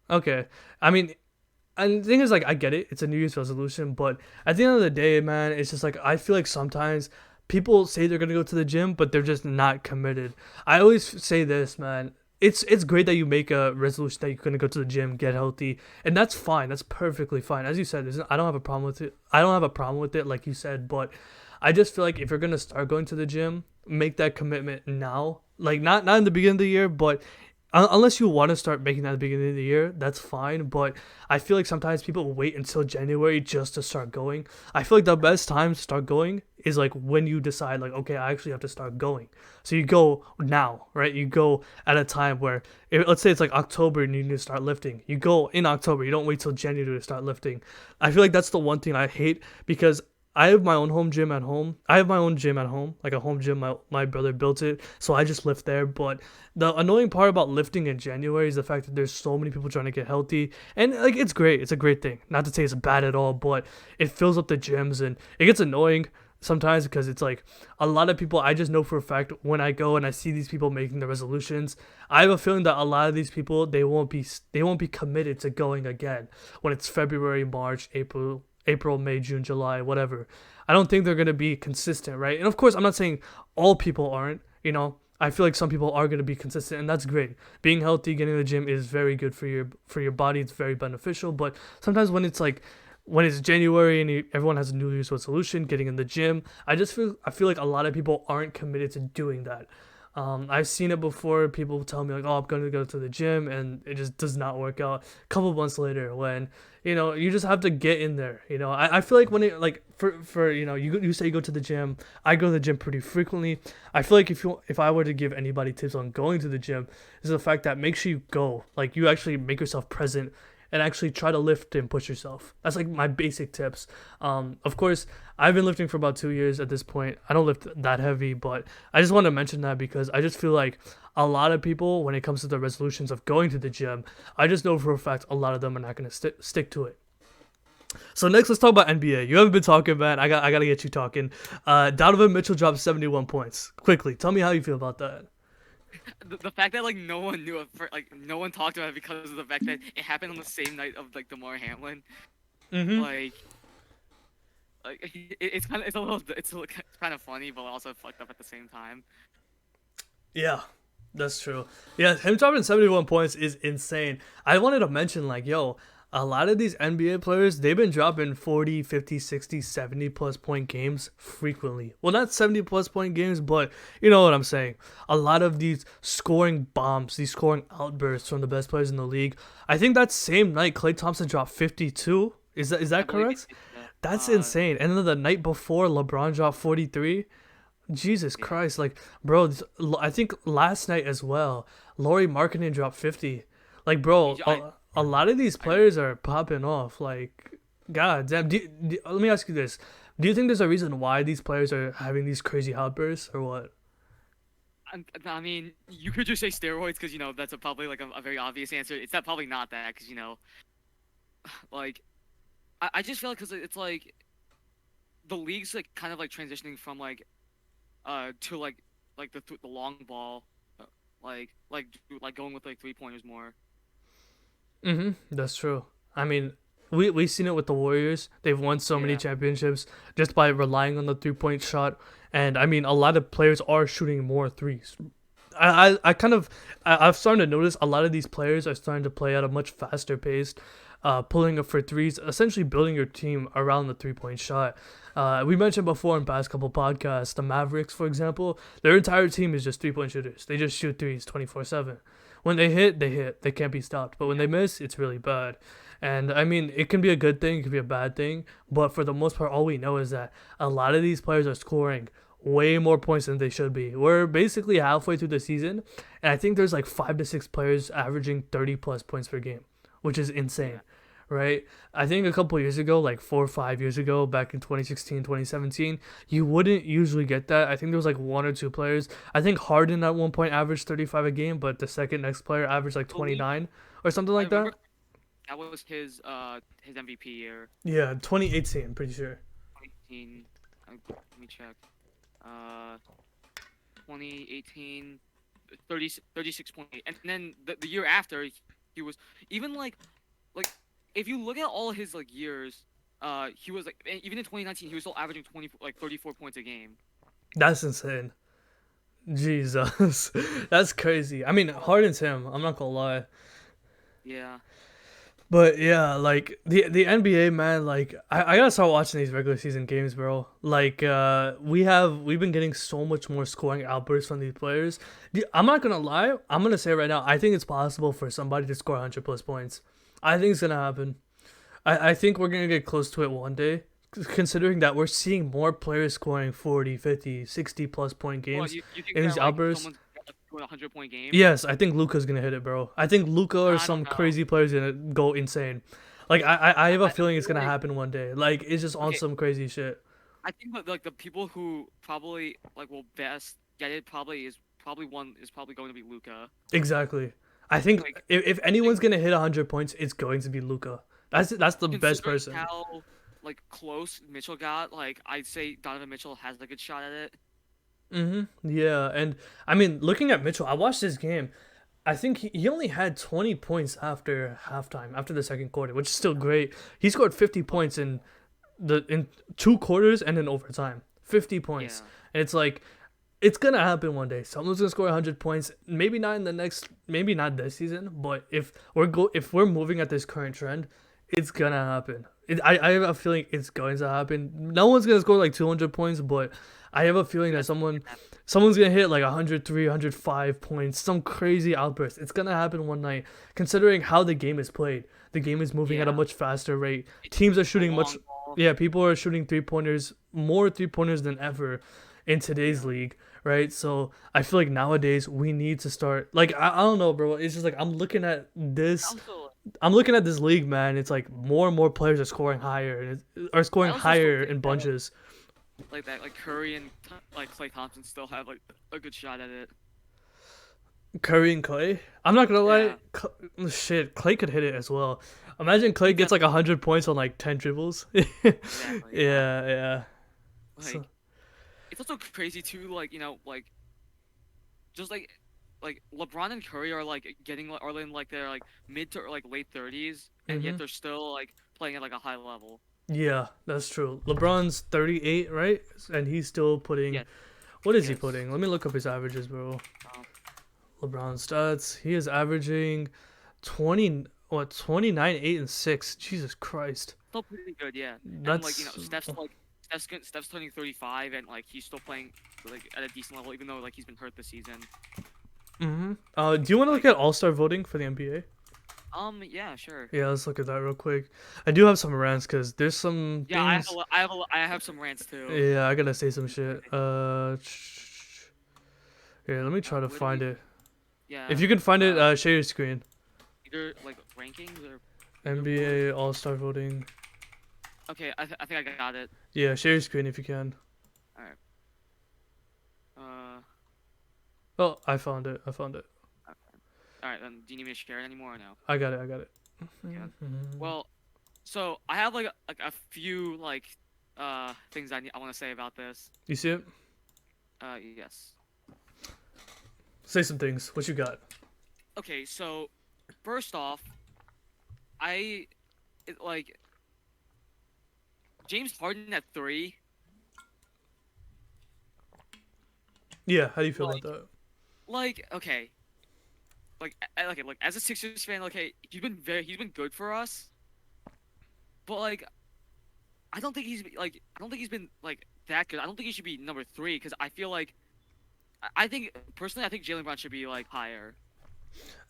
Okay. I mean, and the thing is, like, I get it. It's a New Year's resolution, but at the end of the day, man, it's just like I feel like sometimes people say they're gonna go to the gym, but they're just not committed. I always say this, man. It's great that you make a resolution that you're gonna go to the gym, get healthy, and that's fine. That's perfectly fine. As you said, I don't have a problem with it. I don't have a problem with it, like you said, but I just feel like if you're gonna start going to the gym, make that commitment now. Like not in the beginning of the year, but unless you want to start making that at the beginning of the year, that's fine. But I feel like sometimes people wait until January just to start going. I feel like the best time to start going is like when you decide, like, okay, I actually have to start going. So you go now, right? You go at a time where, let's say it's like October and you need to start lifting. You go in October. You don't wait till January to start lifting. I feel like that's the one thing I hate because I have my own home gym at home. I have my own gym at home, like a home gym. My brother built it, so I just lift there. But the annoying part about lifting in January is the fact that there's so many people trying to get healthy, and like it's great. It's a great thing. Not to say it's bad at all, but it fills up the gyms and it gets annoying sometimes because it's like a lot of people. I just know for a fact when I go and I see these people making the resolutions, I have a feeling that a lot of these people they won't be committed to going again when it's February, March, April, May, June, July, whatever. I don't think they're going to be consistent, right? And of course, I'm not saying all people aren't, you know. I feel like some people are going to be consistent and that's great. Being healthy, getting to the gym is very good for your body. It's very beneficial, but sometimes when it's January and everyone has a New Year's resolution, getting in the gym, I feel like a lot of people aren't committed to doing that. I've seen it before. People tell me like, "Oh, I'm going to go to the gym," and it just does not work out. A couple months later, when you just have to get in there. I feel like when it like for you say you go to the gym. I go to the gym pretty frequently. I feel like if I were to give anybody tips on going to the gym, is the fact that make sure you go. Like you actually make yourself present and actually try to lift and push yourself. That's like my basic tips. Of course, I've been lifting for about 2 years at this point. I don't lift that heavy, but I just want to mention that because I just feel like a lot of people, when it comes to the resolutions of going to the gym, I just know for a fact a lot of them are not going to stick to it. So next, let's talk about NBA. You haven't been talking, man. I gotta get you talking. Donovan Mitchell dropped 71 points. Quickly, tell me how you feel about that.
The fact that like no one knew it, like no one talked about it because of the fact that it happened on the same night of like DeMar Hamlin.
Mm-hmm.
Like, it's kind of it's kind of funny, but also fucked up at the same time.
Yeah, that's true. Yeah, him dropping 71 points is insane. I wanted to mention, like, yo, a lot of these NBA players, they've been dropping 40, 50, 60, 70 plus point games frequently. Well, not 70 plus point games, but you know what I'm saying. A lot of these scoring bombs, these scoring outbursts from the best players in the league. I think that same night, Klay Thompson dropped 52. Is that correct? That's insane. And then the night before, LeBron dropped 43. Jesus
Yeah.
Christ, like, bro, I think last night as well, Laurie Markkinen dropped 50. Like, bro, a lot of these
I
players are popping off. Like, god damn. Let me ask you this: do you think there's a reason why these players are having these crazy outbursts, or what?
I mean, you could just say steroids because that's probably like a very obvious answer. It's not probably not that because like I just feel like because it's like the league's like kind of like transitioning from like to like the long ball, like going with like 3 pointers more.
Mm-hmm. That's true. I mean, we've seen it with the Warriors. They've won so many
Yeah.
championships just by relying on the 3 point shot. And I mean, a lot of players are shooting more threes. I kind of I've started to notice a lot of these players are starting to play at a much faster pace. pulling up for threes, essentially building your team around the 3 point shot. We mentioned before in past couple podcasts, the Mavericks, for example, their entire team is just 3 point shooters. They just shoot threes 24/7. When they hit, they hit. They can't be stopped. But when they miss, it's really bad. And I mean, it can be a good thing, it can be a bad thing. But for the most part, all we know is that a lot of these players are scoring way more points than they should be. We're basically halfway through the season, and I think there's like 5 to 6 players averaging 30 plus points per game, which is insane, right? I think a couple years ago, like 4 or 5 years ago, back in 2016, 2017, you wouldn't usually get that. I think there was like 1 or 2 players. I think Harden at one point averaged 35 a game, but the second next player averaged like
Believe
29 or something
I
like that.
remember that was his MVP year.
Yeah, 2018, I'm pretty sure.
2018. Let me check. Uh, 2018, 36.8, and then the year after he was even like if you look at all his like years, he was like even in 2019 he was still averaging 34 points a game.
That's insane. Jesus. That's crazy. I mean, Harden's him. I'm not gonna lie.
Yeah.
But yeah, like the NBA, man, like I gotta start watching these regular season games, bro. Like we've been getting so much more scoring outbursts from these players. I'm not gonna lie, I'm gonna say right now, I think it's possible for somebody to score 100 plus points. I think it's gonna happen. I think we're gonna get close to it one day, considering that we're seeing more players scoring 40, 50, 60 plus point
Well,
games
you think
in
that
these
like
outbursts.
someone's doing a 100-point game?
Yes, I think Luca's gonna hit it, bro. I think Luca or
I don't
some
know.
crazy player's gonna go insane. Like I have a
I
feeling it's
feel
gonna
like
happen one day. Like it's just on
okay,
some crazy shit.
I think that like the people who probably like will best get it probably going to be Luca.
Exactly. I think
Like
if anyone's gonna hit 100 points, it's going to be Luca. That's the best
considering
person.
how like close Mitchell got, like I'd say Donovan Mitchell has a good shot at it.
Yeah, and I mean, looking at Mitchell, I watched this game. I think he only had 20 points after halftime, after the second quarter, which is still great. He scored 50 points in 2 quarters and in overtime. 50 points.
Yeah.
And it's like it's gonna happen one day. Someone's gonna score 100 points. Maybe not this season, but if we're moving at this current trend, it's gonna happen. I have a feeling it's going to happen. No one's gonna score like 200 points, but I have a feeling that someone's gonna hit like 103, 105 points, some crazy outburst. It's gonna happen one night. Considering how the game is played, the game is moving at a
Yeah.
much faster rate. Teams are
The
shooting much.
long ball.
Yeah, people are shooting 3 pointers, more 3 pointers than ever in today's
Yeah.
league, right? So I feel like nowadays we need to start. Like I don't know, bro. It's just like
Also,
I'm looking at this league, man. It's like more and more players are scoring higher are
I
scoring
also still
higher in
think that
bunches.
like Curry and like Klay Thompson still have like a good shot at it.
Curry and Clay. I'm not gonna lie.
Yeah.
Shit, Clay could hit it as well. Imagine Clay
He
gets like
definitely
100 points on like 10 dribbles.
exactly. Yeah.
Yeah, yeah. So,
Like it's also crazy too. Like like just like LeBron and Curry are like getting are in like their like mid to like late 30s, and
hmm
yet they're still like playing at like a high level.
yeah, that's true. LeBron's 38, right? And he's still putting.
Yes.
What is he
Yes.
putting? Let me look up his averages, bro.
Um,
LeBron stats. He is averaging 29, 8, and 6. Jesus Christ.
Still pretty good, yeah. And like
That's.
Steph's turning 35, and like he's still playing like at a decent level, even though like he's been hurt this season.
Do you want to look
Like
at All Star voting for the NBA?
yeah, sure.
Yeah, let's look at that real quick. I do have some rants because there's some
Yeah, I have
things.
I have some rants too.
Yeah, I gotta say some shit. Yeah, let me try to
What do
find
we?
it. If
Yeah.
you can find it,
Uh,
share your screen.
either like rankings or leaderboard.
NBA All Star voting.
Okay, I think I got it.
Yeah, share your screen if you can.
All right. Uh,
Oh, I found it. I found it.
all right. Then do you need me to share it anymore or no?
I got it. I got it.
Yeah. Well, so I have like a few like things I want to say about this.
You see it?
Yes.
Say some things. What you got?
Okay, so first off, like James Harden at 3.
Yeah, how do you feel
Like,
about that?
okay, like as a Sixers fan, okay, he's been good for us. but like I don't think he's been like that good. I don't think he should be number three because I feel like I think personally I think Jalen Brown should be like higher.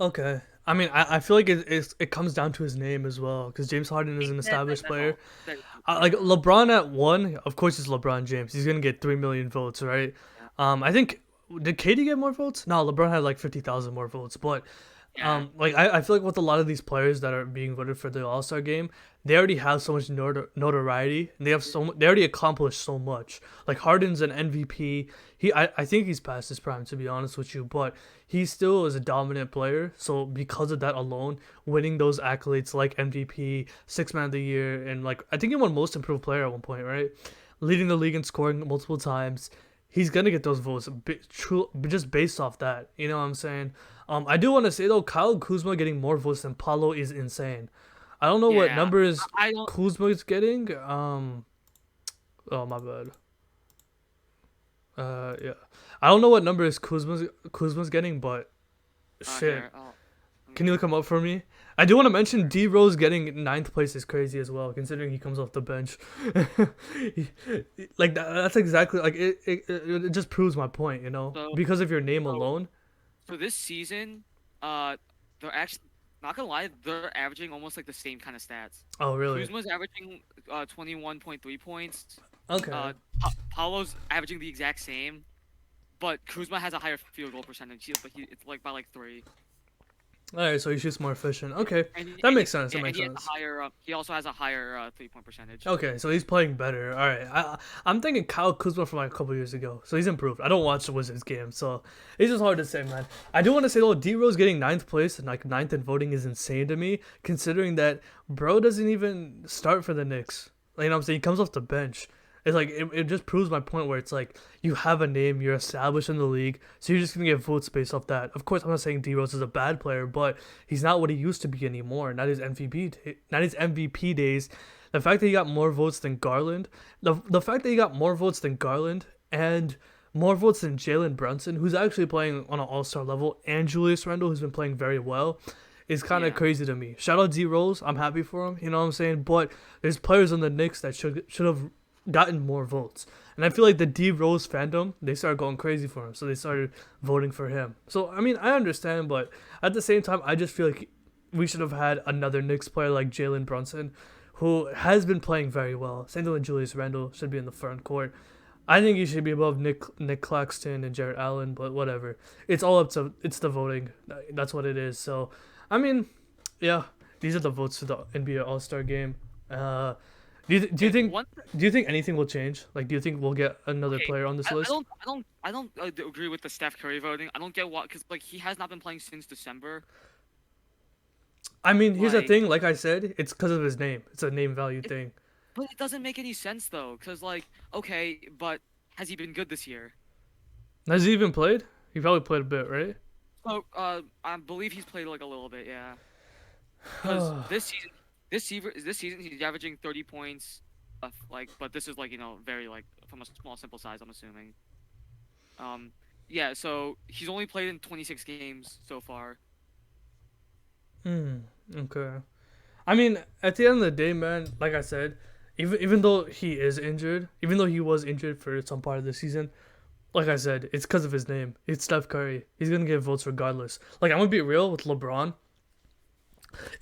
Okay. I mean, I feel like it comes down to his name as well, because James Harden is an
That, that,
established
that
player.
helps. That,
Like
yeah.
LeBron at one, of course, it's LeBron James. He's gonna get 3 million votes, right?
Yeah.
I think did KD get more votes? No, LeBron had like 50,000 more votes. But
Yeah.
like I feel like with a lot of these players that are being voted for the All Star game, they already have so much notoriety, and they already accomplished so much. Like Harden's an MVP. I think he's past his prime, to be honest with you, but he still is a dominant player. So because of that alone, winning those accolades like MVP, Six Man of the Year, and like I think he won Most Improved Player at one point, right? Leading the league in scoring multiple times. He's gonna get those votes, just based off that. You know what I'm saying? I do want to say though, Kyle Kuzma getting more votes than Paulo is insane. I don't know what
Yeah.
numbers
I don't.
Kuzma is getting. Oh my bad. Yeah, I don't know what numbers Kuzma's getting, but shit.
Here. Oh, let me
Can you
look.
look him up for me? I do want to mention
Sure.
D Rose getting ninth place is crazy as well, considering he comes off the bench. He- like that's exactly like it just proves my point, you know,
So,
because of your name
so
alone.
for this season, uh, they're actually not gonna lie, they're averaging almost like the same kind of stats.
Oh really?
Kuzma's averaging 21.3 points.
Okay.
Paulo's averaging the exact same, but Kuzma has a higher field goal percentage. It's like by like three.
All right, so he shoots more efficient. Okay,
And
that makes sense. That makes
he has a
sense.
higher. He also has a higher 3-point percentage.
Okay, so he's playing better. All right, I'm thinking Kyle Kuzma from like a couple years ago, so he's improved. I don't watch the Wizards game, so it's just hard to say, man. I do want to say though, D Rose getting ninth place and like ninth in voting is insane to me, considering that bro doesn't even start for the Knicks. Like, you know what I'm saying? He comes off the bench. It's like it just proves my point where it's like you have a name, you're established in the league, so you're just gonna get votes based off that. Of course, I'm not saying D Rose is a bad player, but he's not what he used to be anymore. Not his MVP days. The fact that he got more votes than Garland, the fact that he got more votes than Garland and more votes than Jalen Brunson, who's actually playing on an All Star level, and Julius Randle, who's been playing very well, is kind of
Yeah.
crazy to me. Shout out D Rose, I'm happy for him. You know what I'm saying? But there's players on the Knicks that should have gotten more votes. And I feel like the D Rose fandom, they started going crazy for him. So they started voting for him. So, I mean, I understand, but at the same time, I just feel like we should have had another Knicks player like Jalen Brunson, who has been playing very well. Same thing with Julius Randle, should be in the front court. I think he should be above Nick Claxton and Jarrett Allen, but whatever. It's all up to it's the voting. That's what it is. So, I mean, yeah, these are the votes for the NBA All Star Game. Uh, do you
Okay.
think
One.
anything will change? Like, do you think we'll get another
Okay.
player on this
I
list?
don't. I don't. I don't agree with the Steph Curry voting. I don't get what because like he has not been playing since December.
I mean, here's the
Like,
thing. Like I said, it's because of his name. It's a name value
it,
thing.
but it doesn't make any sense though. Because like, okay, but has he been good this year?
Has he even played? He probably played a bit, right?
So, I believe he's played like a little bit, yeah. Because this season he's averaging 30 points, like, but this is like very like from a small sample size. I'm assuming. Um, yeah. So he's only played in 26 games so far.
Hmm. Okay. I mean, at the end of the day, man, like I said, even though he is injured, even though he was injured for some part of the season, like I said, it's because of his name. It's Steph Curry. He's gonna get votes regardless. Like I'm gonna be real with LeBron.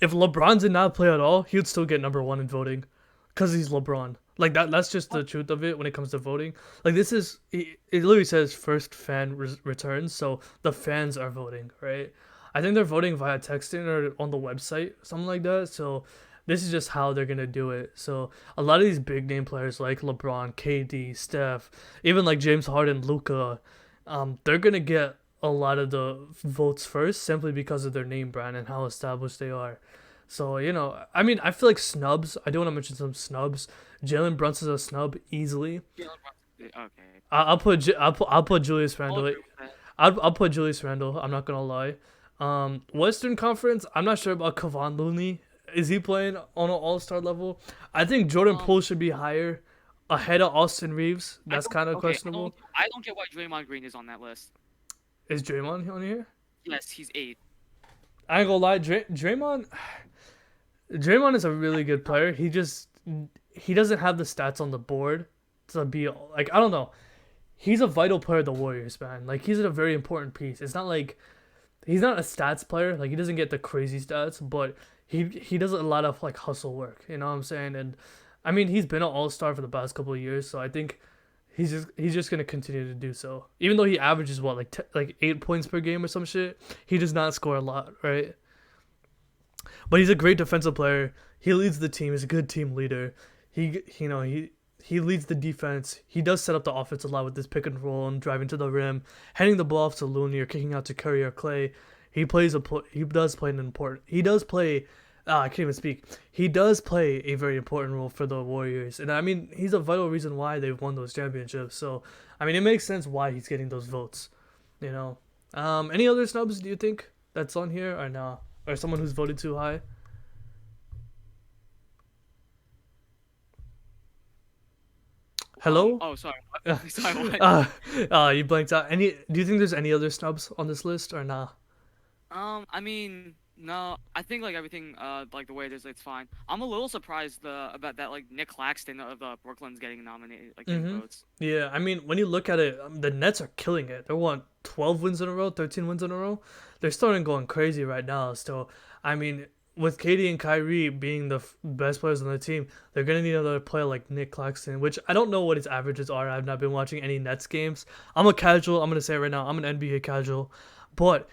If LeBron did not play at all, he would still get number one in voting, because he's LeBron. Like that's just the truth of it when it comes to voting. Like this is it literally says first fan returns, so the fans are voting, right? I think they're voting via texting or on the website, something like that. So this is just how they're gonna do it. So a lot of these big name players like LeBron, KD, Steph, even like James Harden, Luca, they're gonna get a lot of the votes first simply because of their name brand and how established they are. So I mean, I feel like snubs. I do want to mention some snubs. Jalen Brunson's a snub easily.
Jalen Brunson. Okay.
I'll put Julius
I'll
Randle.
agree with that.
I'll put Julius Randle. I'm not gonna lie. Western Conference. I'm not sure about Kevon Looney. Is he playing on an All Star level? I think Jordan
Um,
Poole should be higher, ahead of Austin Reeves.
I
That's
don't.
kind of
Okay.
questionable.
I don't get why Draymond Green is on that list.
Is Draymond on here?
Yes, he's eight.
I ain't gonna lie, Draymond. Draymond is a really good player. He doesn't have the stats on the board to be like, I don't know. He's a vital player of the Warriors, man. Like he's a very important piece. It's not like he's not a stats player. Like he doesn't get the crazy stats, but he does a lot of like hustle work. You know what I'm saying? And I mean, he's been an all star for the past couple of years, so I think he's just gonna continue to do so. Even though he averages what like 8 points per game or some shit, he does not score a lot, right? But he's a great defensive player. He leads the team. He's a good team leader. He leads the defense. He does set up the offense a lot with this pick and roll and driving to the rim, handing the ball off to Looney or kicking out to Curry or Clay. He does play an important. He does play. I can't even speak. He does play a very important role for the Warriors, and I mean he's a vital reason why they've won those championships. So I mean it makes sense why he's getting those votes. You know. Any other snubs do you think that's on here or nah? Or someone who's voted too high? Hello?
Oh, sorry. Sorry. What?
You blanked out. Do you think there's any other snubs on this list or nah?
I mean, no, I think like everything, like the way it is, it's fine. I'm a little surprised about that, like Nick Claxton of Brooklyn's getting nominated, like getting
Mm-hmm.
votes.
Yeah, I mean, when you look at it, the Nets are killing it. They won 12 wins in a row, 13 wins in a row. They're starting going crazy right now. So, I mean, with Katie and Kyrie being the best players on the team, they're going to need another player like Nick Claxton, which I don't know what his averages are. I've not been watching any Nets games. I'm a casual. I'm going to say it right now. I'm an NBA casual. But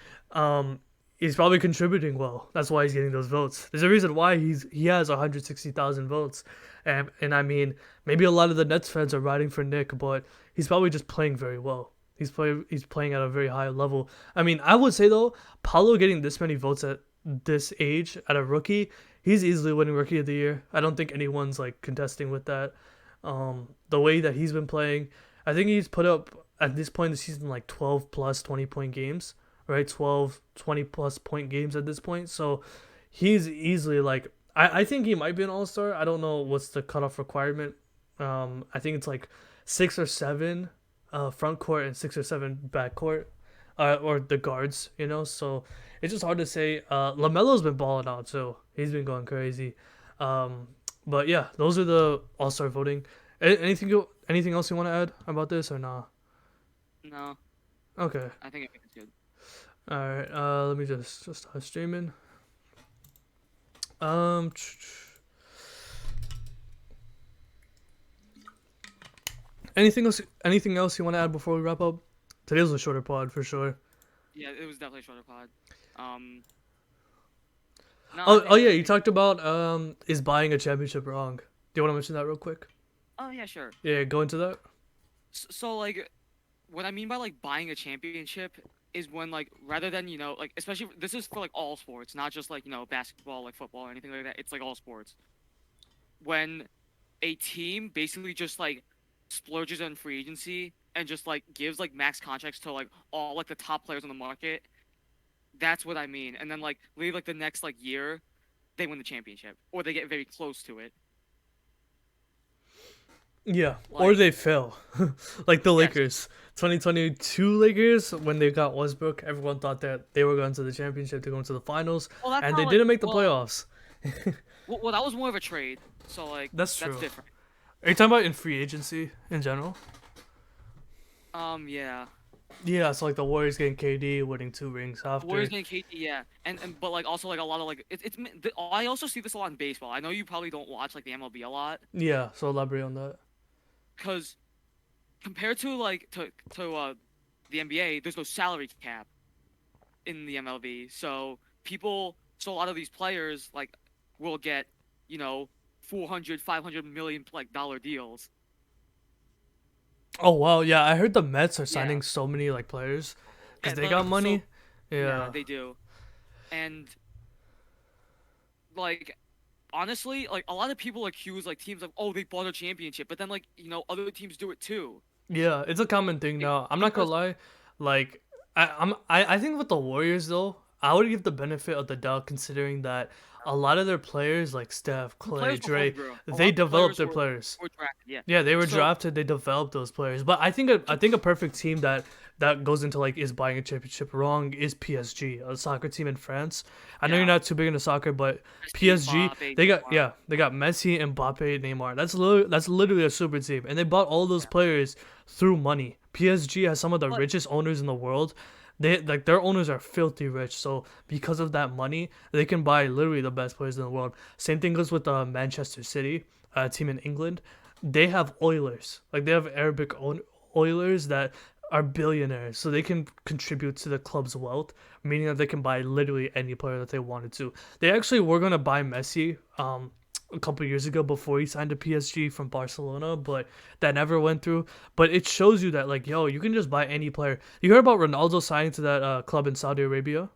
he's probably contributing well. That's why he's getting those votes. There's a reason why he has 160,000 votes. And I mean, maybe a lot of the Nets fans are riding for Nick, but he's probably just playing very well. He's playing at a very high level. I mean, I would say though, Paulo getting this many votes at this age at a rookie, he's easily winning rookie of the year. I don't think anyone's like contesting with that. The way that he's been playing, I think he's put up at this point in the season like 12 plus 20-point games, right? 12, 20 plus point games at this point. So he's easily like I think he might be an all-star. I don't know what's the cutoff requirement. I think it's like 6 or 7 front court and 6 or 7 back court, or the guards, so it's just hard to say. LaMelo's been balling out too. He's been going crazy. um, but yeah, those are the all-star voting. Anything else you want to add about this or nah?
No,
Okay.
I think everything's good.
All right. Let me just start streaming. Um, anything else? Anything else you want to add before we wrap up? Today was a shorter pod for sure.
Yeah, it was definitely a shorter pod. Um, no, I
Oh,
think
oh yeah, you
everything.
talked about is buying a championship wrong? Do you want to mention that real quick?
Oh yeah, sure.
Yeah, go into that.
So like, what I mean by like buying a championship is when like rather than like especially this is for like all sports, not just like basketball, like football or anything like that. It's like all sports. When a team basically just like splurges on free agency and just like gives like max contracts to like all like the top players on the market, that's what I mean. And then like leave like the next like year, they win the championship or they get very close to it.
Yeah, or
Like
they fail, like the
yes.
Lakers, 2022 Lakers when they got Westbrook. Everyone thought that they were going to the championship, to go into the finals,
Well, that's
and
not
they
like
didn't make the
well,
playoffs.
well that was more of a trade. So like
That's
that's
true.
different.
Are you talking about in free agency in general?
Yeah.
Yeah, so like the Warriors getting KD, winning 2 rings
Warriors
after.
getting KD, yeah, and but like also like a lot of like I also see this a lot in baseball. I know you probably don't watch like the MLB a lot,
Yeah, so elaborate on that.
because compared to like the NBA, there's no salary cap in the MLB. So a lot of these players like will get, you know, 400, 500 million like dollar deals.
Oh wow, yeah, I heard the Mets are
Yeah.
signing so many like players because
Yeah,
they got
like
money.
so yeah,
Yeah,
they do. And like honestly, like a lot of people accuse like teams like, oh, they bought a championship, but then like, other teams do it too.
yeah, it's a common thing
Like,
now. I'm not gonna
because
lie, like I think with the Warriors though, I would give the benefit of the doubt considering that a lot of their players like Steph,
The
Clay,
players were
Dre,
homegrown. A lot
they
of the
developed
players
their players.
were drafted. Yeah.
Yeah, they were
So
drafted. They developed those players, but I think a perfect team that goes into like is buying a championship wrong is PSG, a soccer team in France. I know you're
yeah,
not too big into soccer, but
Messi,
PSG
Mbappe,
they got
Neymar.
Messi, Mbappe, Neymar. That's literally a super team, and they bought all those
Yeah.
players through money. PSG has some of the
But
richest owners in the world. They like their owners are filthy rich, so because of that money, they can buy literally the best players in the world. Same thing goes with Manchester City, a team in England. They have oilers, like they have oilers that are billionaires, so they can contribute to the club's wealth, meaning that they can buy literally any player that they wanted to. They actually were gonna buy Messi, a couple years ago before he signed to PSG from Barcelona, but that never went through. But it shows you that like, yo, you can just buy any player. You heard about Ronaldo signing to that club in Saudi Arabia?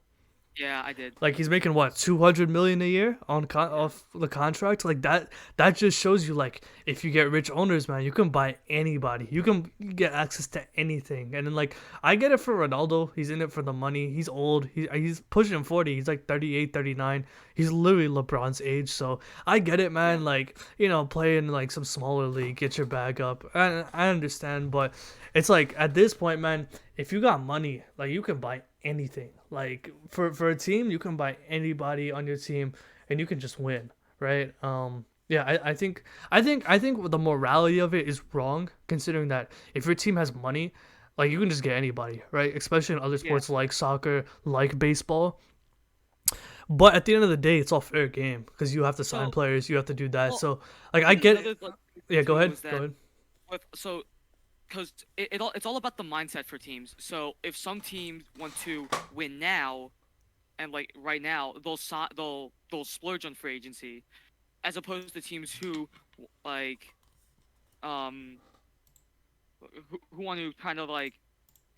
yeah, I did.
Like he's making what 200 million a year on
Yeah.
off the contract. Like that. That just shows you like if you get rich owners, man, you can buy anybody. You can get access to anything. And then like I get it for Ronaldo. He's in it for the money. He's old. He's pushing 40. He's like 38, 39. He's literally LeBron's age. So I get it,
Yeah.
man. Like play in like some smaller league, get your bag up. I understand, but it's like at this point, man, if you got money, like you can buy anything. Like for a team, you can buy anybody on your team and you can just win, right? Yeah, I think the morality of it is wrong considering that if your team has money, like you can just get anybody, right? Especially in other
Yeah.
sports like soccer, like baseball. But at the end of the day, it's all fair game because you have to sign
So,
players, you have to do that.
well,
So like
I
I
think
get
another like
yeah, go
too
ahead.
is
Go
that
ahead.
because it's all about the mindset for teams. So if some teams want to win now and like right now, they'll splurge on free agency, as opposed to teams who like um who want to kind of like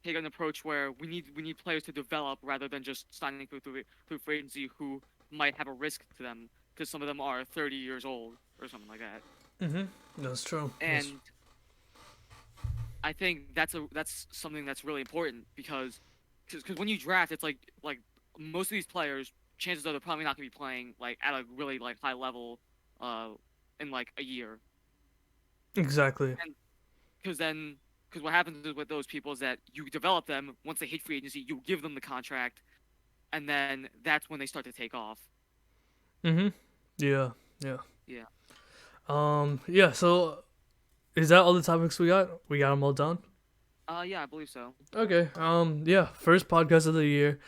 take an approach where we need players to develop rather than just signing through free agency who might have a risk to them because some of them are 30 years old or something like that.
That's true.
And I think that's something that's really important because when you draft, it's like most of these players, chances are they're probably not gonna be playing like at a really like high level, uh, in like a year.
Exactly.
And because what happens is with those people is that you develop them once they hit free agency, you give them the contract, and then that's when they start to take off.
Mhm. Yeah. Yeah.
Yeah.
Yeah, so is that all the topics we got? We got them all done?
Yeah, I believe so.
Okay. Yeah, first podcast of the year.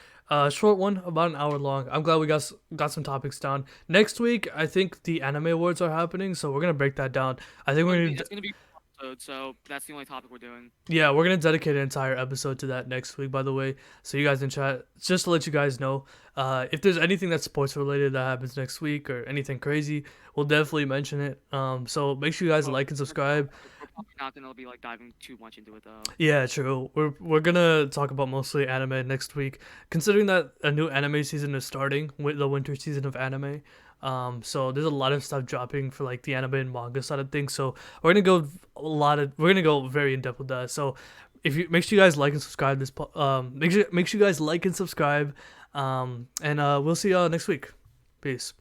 Short one, about an hour long. I'm glad we got some topics down. Next week, I think the anime awards are happening, so we're gonna break that down. I think we're gonna
It's gonna be one episode, so that's the only topic we're doing.
yeah, we're gonna dedicate an entire episode to that next week, by the way. So you guys in chat, just to let you guys know, if there's anything that's sports related that happens next week or anything crazy, we'll definitely mention it. So make sure you guys
But
like and subscribe.
we're probably not gonna be like diving too much into it though.
Yeah, true. We're gonna talk about mostly anime next week, considering that a new anime season is starting with the winter season of anime. So there's a lot of stuff dropping for like the anime and manga side of things. So we're gonna go very in depth with that. So if you make sure you guys like and subscribe make sure you guys like and subscribe. And we'll see y'all next week. Peace.